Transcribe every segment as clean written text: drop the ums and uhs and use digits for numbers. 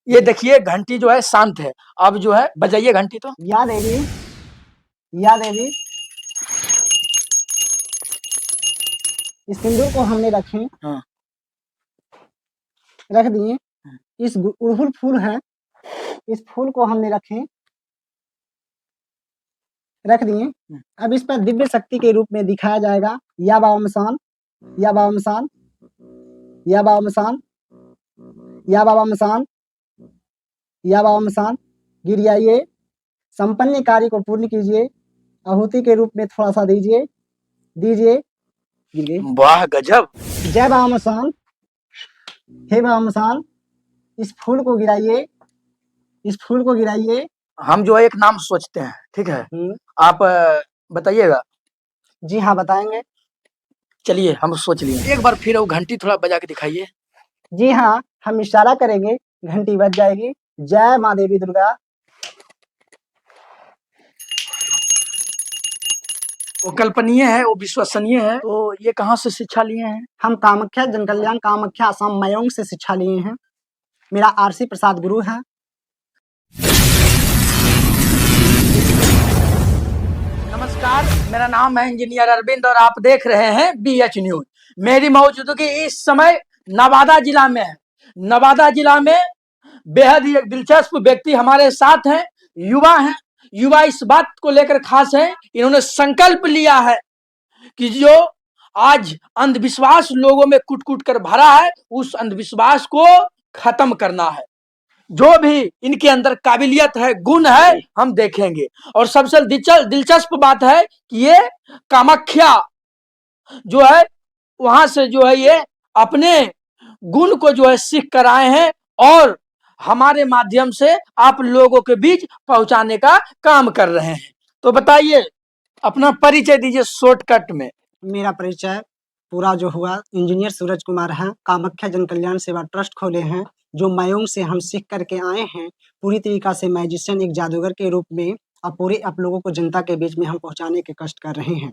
ये देखिए घंटी जो है शांत है। अब जो है बजाइए घंटी तो। या देवी, या देवी, इस सिंदूर को हमने रखे, हाँ। रख दिए। इस अड़हुल फूल है, इस फूल को हमने रखे, रख दिए। अब इस पर दिव्य शक्ति के रूप में दिखाया जाएगा। या बाबा या बाबा या बाबा या बाबा या बाबा गिरियाइए, संपन्न कार्य को पूर्ण कीजिए, आहुति के रूप में थोड़ा सा दीजिए, दीजिए। वाह गजब। जय बाबा, हे बाबा, इस फूल को गिराइए, इस फूल को गिराइए। हम जो है एक नाम सोचते हैं, ठीक है? आप बताइएगा। जी हाँ, बताएंगे। चलिए हम सोच लिए, एक बार फिर वो घंटी थोड़ा बजा के दिखाइए। जी हाँ, हम इशारा करेंगे, घंटी बज जाएगी। जय माँ देवी दुर्गा। वो कल्पनीय है, वो विश्वसनीय है। तो ये कहाँ से शिक्षा लिए हैं? हम कामाख्या जनकल्याण, कामाख्या असम मयोंग से शिक्षा लिए हैं। मेरा आरसी प्रसाद गुरु है। नमस्कार, मेरा नाम है इंजीनियर अरविंद और आप देख रहे हैं BH न्यूज। मेरी मौजूदगी इस समय नवादा जिला में है। नवादा जिला में बेहद ही एक दिलचस्प व्यक्ति हमारे साथ हैं, युवा हैं। युवा इस बात को लेकर खास है, इन्होंने संकल्प लिया है कि जो आज अंधविश्वास लोगों में कुट कुट कर भरा है, उस अंधविश्वास को खत्म करना है। जो भी इनके अंदर काबिलियत है, गुण है, हम देखेंगे। और सबसे दिलचस्प बात है कि ये कामाख्या जो है वहां से जो है ये अपने गुण को जो है सीख कर आए हैं और हमारे माध्यम से आप लोगों के बीच पहुंचाने का काम कर रहे हैं। तो बताइए, अपना परिचय दीजिए शॉर्टकट में। मेरा परिचय पूरा जो हुआ, इंजीनियर सूरज कुमार है। कामाख्या जन कल्याण सेवा ट्रस्ट खोले हैं, जो मयोंग से हम सीख करके आए हैं। पूरी तरीका से मैजिशियन, एक जादूगर के रूप में अब पूरे आप लोगों को जनता के बीच में हम पहुंचाने के कष्ट कर रहे हैं।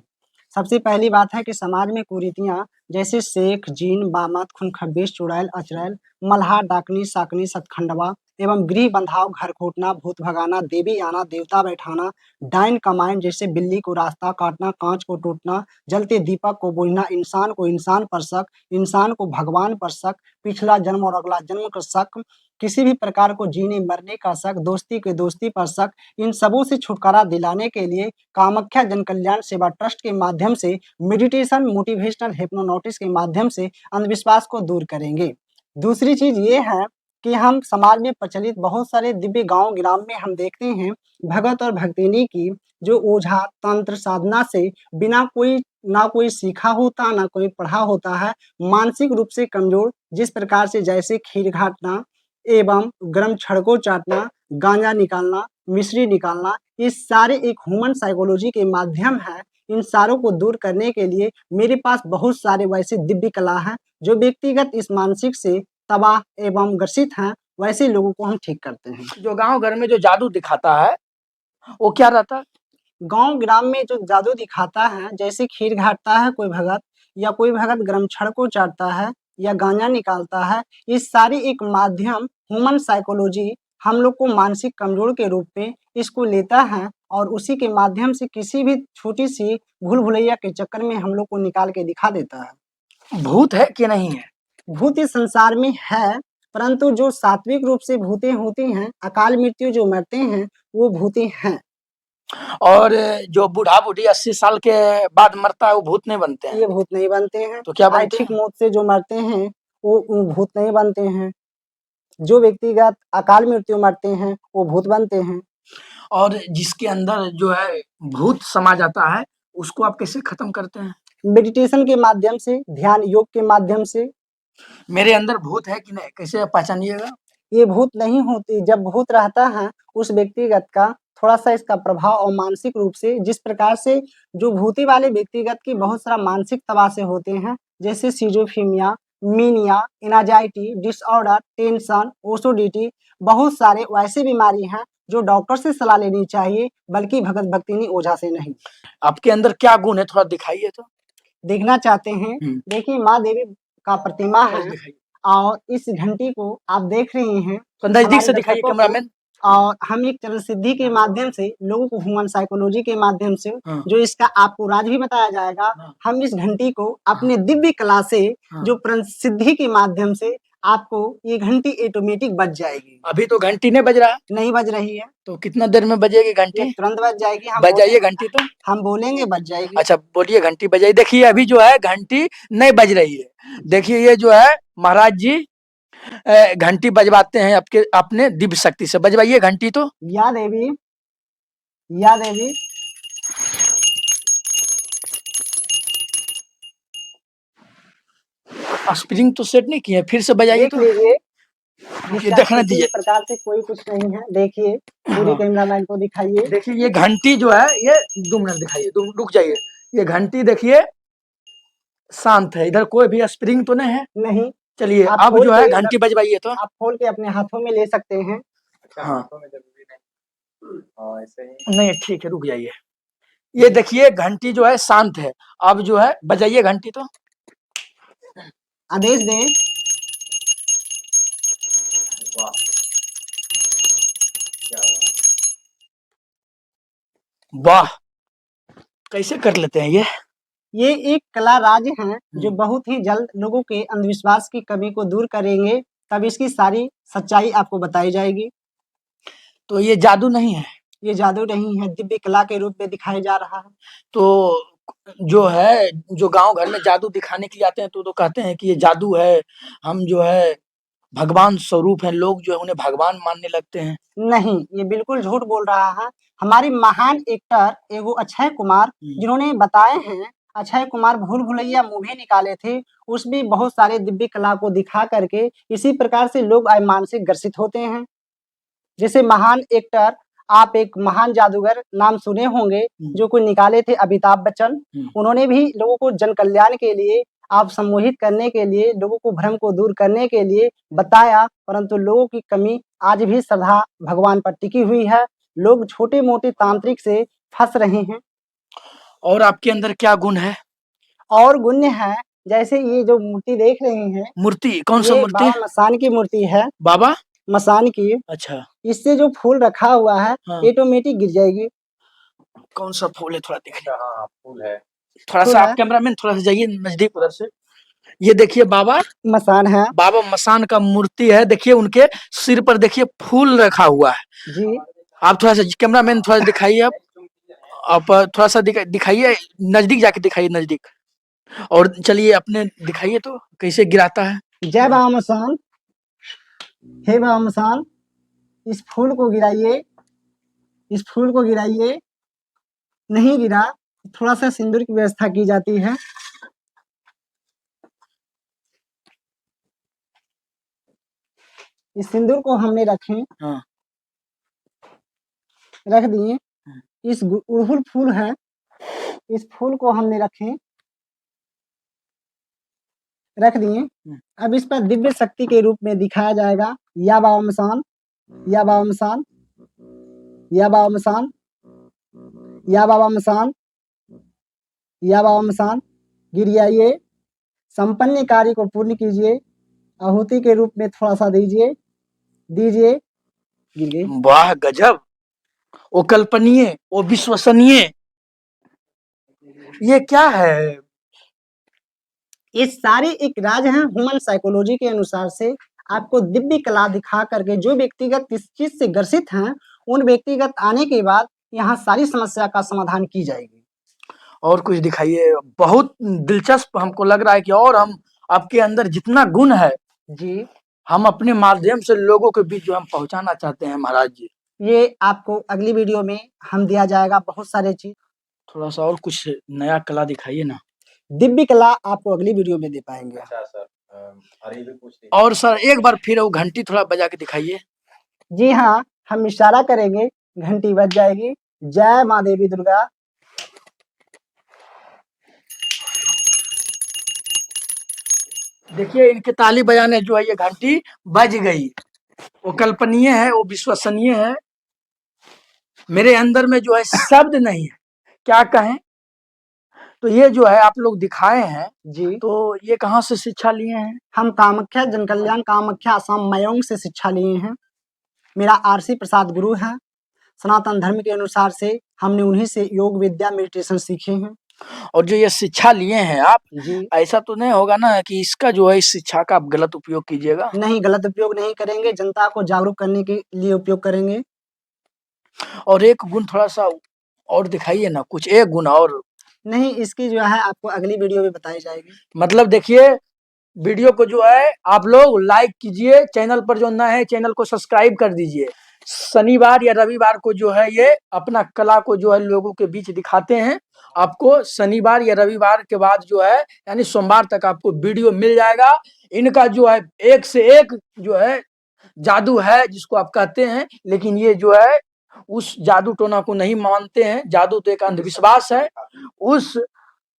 सबसे पहली बात है कि समाज में कुरीतियां जैसे शेख, जीन, बामात, खून खब्बीस, चुड़ैल, अचरैल, मल्हार, डाकनी, साकनी, सतखंडवा एवं गृह बंधाव, घर कूटना, भूत भगाना, देवी आना, देवता बैठाना, डाइन कमाइन जैसे बिल्ली को रास्ता काटना, कांच को टूटना, जलते दीपक को बुझना, इंसान को इंसान पर शक, इंसान को भगवान पर शक, पिछला जन्म और अगला जन्म का शक, किसी भी प्रकार को जीने मरने का शक, दोस्ती के दोस्ती पर शक, इन सबों से छुटकारा दिलाने के लिए कामाख्या जन कल्याण सेवा ट्रस्ट के माध्यम से मेडिटेशन, मोटिवेशनल हिप्नोटिक्स के माध्यम से अंधविश्वास को दूर करेंगे। दूसरी चीज ये है कि हम समाज में प्रचलित बहुत सारे दिव्य गांव ग्राम में हम देखते हैं, भगत और भक्तिनी की जो ओझा तंत्र साधना से बिना कोई ना कोई सीखा होता, ना कोई पढ़ा होता है, मानसिक रूप से कमजोर, जिस प्रकार से जैसे खीर घाटना एवं गर्म छड़को चाटना, गांजा निकालना, मिश्री निकालना, ये सारे एक ह्यूमन साइकोलॉजी के माध्यम है। इन सारों को दूर करने के लिए मेरे पास बहुत सारे वैसे दिव्य कला हैं, जो व्यक्तिगत इस मानसिक से तबाह एवं ग्रसित हैं, वैसे लोगों को हम ठीक करते हैं। जो गांव घर में जो जादू दिखाता है वो क्या रहता है? गांव ग्राम में जो जादू दिखाता है, जैसे खीर घाटता है कोई भगत, या कोई भगत गर्म छड़ को चाटता है, या गांजा निकालता है, ये सारी एक माध्यम ह्यूमन साइकोलॉजी हम लोग को मानसिक कमजोर के रूप में इसको लेता है, और उसी के माध्यम से किसी भी छोटी सी भूल भुलैया के चक्कर में हम लोग को निकाल के दिखा देता है। भूत है कि नहीं है? भूत इस संसार में है, परंतु जो सात्विक रूप से भूतें होती हैं, अकाल मृत्यु जो मरते हैं, वो भूतें हैं। और जो बूढ़ा बूढ़ी 80 साल के बाद मरता है वो भूत नहीं बनते हैं? ये भूत नहीं बनते हैं। तो क्या बनते ठीक हैं? मौत से जो मरते हैं वो भूत नहीं बनते हैं। जो व्यक्तिगत अकाल मृत्यु मरते हैं वो भूत बनते हैं। और जिसके अंदर जो है भूत समा जाता है उसको आप कैसे खत्म करते हैं? मेडिटेशन के माध्यम से, ध्यान योग के माध्यम से। मेरे अंदर भूत है कि नहीं, कैसे पहचानिएगा? ये भूत नहीं होती। जब भूत रहता है उस व्यक्तिगत का थोड़ा सा इसका प्रभाव, और मानसिक रूप से जिस प्रकार से जो भूती वाले व्यक्तिगत की बहुत सारा मानसिक तबाह से होते हैं, जैसे schizophrenia, mania, anxiety disorder, tension, ओसोडिटी, बहुत सारे वैसे बीमारी हैं जो डॉक्टर से सलाह लेनी चाहिए, बल्कि भगत भक्तिनी ओझा से नहीं। आपके अंदर क्या गुण है, थोड़ा दिखाइए तो। देखना चाहते हैं? देखिए, माँ देवी का प्रतिमा है, और इस घंटी को आप देख रहे हैं तो नजदीक हमारे से दिखाइए दर्शकों को, कैमरामैन। और हम एक चरण सिद्धि के माध्यम से लोगों को ह्यूमन साइकोलॉजी के माध्यम से हाँ। जो इसका आपको राज भी बताया जाएगा। हाँ। हम इस घंटी को अपने दिव्य कला से हाँ। जो प्रण सिद्धि के माध्यम से आपको ये घंटी ऑटोमेटिक बज जाएगी। अभी तो घंटी नहीं बज रहा है, नहीं बज रही है, तो कितना देर में बजेगी ये घंटी? तुरंत बज जाएगी। हम बजाइए बोलेंगे, घंटी तो। हम बोलेंगे बज जाएगी। अच्छा बोलिए, घंटी बजाइए। देखिए अभी जो है घंटी नहीं बज रही है। देखिए ये जो है महाराज जी घंटी बजवाते हैं आपके अपने दिव्य शक्ति से। बजवाइए घंटी तो। या देवी, या देवी। स्प्रिंग तो सेट नहीं किए, फिर से बजाइए देख तो। लीजिए, ये इसका देखना किसी दीजिए। प्रकार से कोई कुछ नहीं है। देखिए पूरी हाँ। कैमरामैन को दिखाइए। देखिए ये घंटी जो है, ये 2 मिनट दिखाइए, रुक जाइए। ये घंटी देखिए शांत है, इधर कोई भी स्प्रिंग तो नहीं है। नहीं। चलिए आप अब खोल जो है के घंटी बजवाइए तो। आप खोल के अपने हाथों में ले सकते हैं। हाँ नहीं ठीक है, रुक जाइए। ये देखिए घंटी जो है शांत है। अब जो है बजाइए घंटी तो। आदेश दें। वाह, कैसे कर लेते हैं ये एक कला राज है जो बहुत ही जल्द लोगों के अंधविश्वास की कमी को दूर करेंगे। तब इसकी सारी सच्चाई आपको बताई जाएगी। तो ये जादू नहीं है? ये जादू नहीं है, दिव्य कला के रूप में दिखाया जा रहा है। तो जो है, जो गांव घर में जादू दिखाने के लिए आते हैं तो कहते हैं कि ये जादू है, हम जो है भगवान स्वरूप है, लोग जो है उन्हें भगवान मानने लगते हैं। नहीं, ये बिल्कुल झूठ बोल रहा है। हमारे महान एक्टर एगो अक्षय कुमार, जिन्होंने बताए हैं, अक्षय कुमार भूल भुलैया मूवी निकाले थे, उसमें बहुत सारे दिव्य कला को दिखा करके इसी प्रकार से लोग मानसिक ग्रसित होते हैं। जैसे महान एक्टर, आप एक महान जादूगर नाम सुने होंगे जो कोई निकाले थे, अमिताभ बच्चन। उन्होंने भी लोगों को जन कल्याण के लिए, आप सम्मोहित करने के लिए, लोगों को भ्रम को दूर करने के लिए बताया, परंतु लोगों की कमी आज भी श्रद्धा भगवान पर टिकी हुई है। लोग छोटे-मोटे तांत्रिक से फँस रहे हैं। और आपके अंदर क्या गुण है? और गुण है, जैसे ये जो मूर्ति देख रहे हैं, मूर्ति कौन सा ये मूर्ति? बाबा मसान की मूर्ति है। बाबा मसान की। अच्छा। इससे जो फूल रखा हुआ है हाँ। ऑटोमेटिक गिर जाएगी। कौन सा फूल है थोड़ा दिखाइए। हाँ फूल है। थोड़ा फूल सा है। आप कैमरामैन थोड़ा सा जाइए नजदीक उधर से। ये देखिए बाबा मसान है। बाबा मसान का मूर्ति है। देखिए उनके सिर पर देखिए फूल रखा हुआ है। जी। आप थोड़ा सा कैमरामैन थोड़ा दिखाइए। आप थोड़ा सा दिखाइए, नजदीक जाके दिखाइए, नजदीक। और चलिए अपने दिखाइए तो कैसे गिराता है। जय बाबा मसान। हे बाबा मसान, इस फूल को गिराइए, इस फूल को गिराइए। नहीं गिरा, थोड़ा सा सिंदूर की व्यवस्था की जाती है। इस सिंदूर को हमने रखे, हाँ। रख दिए। इस उड़हुल फूल है, इस फूल को हमने रखे, रख दिए। अब इस पर दिव्य शक्ति के रूप में दिखाया जाएगा। या बाबा मसान, या बाबा मसान, या बाबा मसान, या बाबा मसान, या बाबा मसान। गिरियाइए, संपन्न कार्य को पूर्ण कीजिए। आहुति के रूप में थोड़ा सा दीजिए, दीजिए। गिर गई। वाह गजब, वो कल्पनीय, वो विश्वसनीय। ये क्या है? ये सारे एक राज हैं ह्यूमन साइकोलॉजी के अनुसार से। आपको दिव्य कला दिखा करके जो व्यक्तिगत इस चीज से ग्रसित हैं, उन व्यक्तिगत आने के बाद यहाँ सारी समस्या का समाधान की जाएगी। और कुछ दिखाइए, बहुत दिलचस्प हमको लग रहा है कि और हम आपके अंदर जितना गुण है जी, हम अपने माध्यम से लोगों के बीच जो हम पहुंचाना चाहते हैं महाराज जी। ये आपको अगली वीडियो में हम दिया जाएगा बहुत सारे चीज। थोड़ा सा और कुछ नया कला दिखाइए ना। दिव्य कला आपको अगली वीडियो में दे पाएंगे। अच्छा सर, अरे भी पूछ लीजिए। और सर एक बार फिर वो घंटी थोड़ा बजा के दिखाइए। जी हाँ, हम इशारा करेंगे, घंटी बज जाएगी। जय माँ देवी दुर्गा। देखिए इनके ताली बजाने जो है ये घंटी बज गई। वो कल्पनीय है, वो विश्वसनीय है। मेरे अंदर में जो है शब्द नहीं है, क्या कहें। तो ये जो है आप लोग दिखाए हैं, जी तो ये कहाँ से शिक्षा लिए हैं? हम कामाख्या जन कल्याण कामाख्या असम मयोंग से शिक्षा लिए हैं। मेरा आरसी प्रसाद गुरु है। सनातन धर्म के अनुसार से हमने उन्हीं से योग विद्या मेडिटेशन सीखे हैं। और जो ये शिक्षा लिए हैं आप, जी ऐसा तो नहीं होगा ना कि इसका जो है इस शिक्षा का आप गलत उपयोग कीजिएगा? नहीं, गलत उपयोग नहीं करेंगे, जनता को जागरूक करने के लिए उपयोग करेंगे। और एक गुण थोड़ा-सा और दिखाइए ना, कुछ एक गुण और। नहीं, इसकी जो है आपको अगली वीडियो में बताई जाएगी। मतलब देखिए, वीडियो को जो है आप लोग लाइक कीजिए, चैनल पर जो नए हैं चैनल को सब्सक्राइब कर दीजिए। शनिवार या रविवार को जो है ये अपना कला को जो है लोगों के बीच दिखाते हैं। आपको शनिवार या रविवार के बाद जो है यानी सोमवार तक आपको वीडियो मिल जाएगा। इनका जो है एक से एक जो है जादू है जिसको आप कहते हैं, लेकिन ये जो है उस जादू टोना को नहीं मानते हैं। जादू तो एक अंधविश्वास है। उस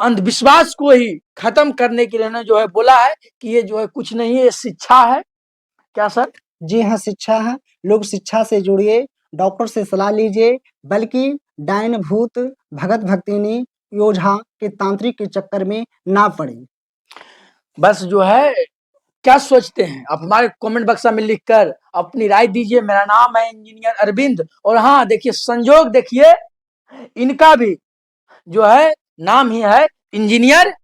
अंधविश्वास को ही खत्म करने के लिए ना जो है बोला है कि ये जो है कुछ नहीं है, ये शिक्षा है। क्या सर? जी हाँ, शिक्षा है। लोग शिक्षा से जुड़िए, डॉक्टर से सलाह लीजिए, बल्कि डायन भूत भगत भक्तिनी योझा के तांत्रिक के चक्कर में ना पड़े। बस जो है क्या सोचते हैं आप हमारे कमेंट बक्स में लिखकर अपनी राय दीजिए। मेरा नाम है इंजीनियर अरविंद। और हाँ देखिए, संजोग देखिए, इनका भी जो है नाम ही है इंजीनियर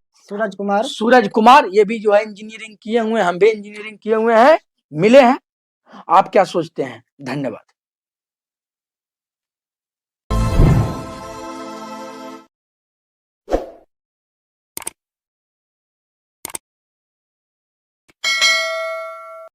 सूरज कुमार। ये भी जो है इंजीनियरिंग किए हुए हैं, हम भी इंजीनियरिंग किए हुए हैं, मिले हैं। आप क्या सोचते हैं? धन्यवाद।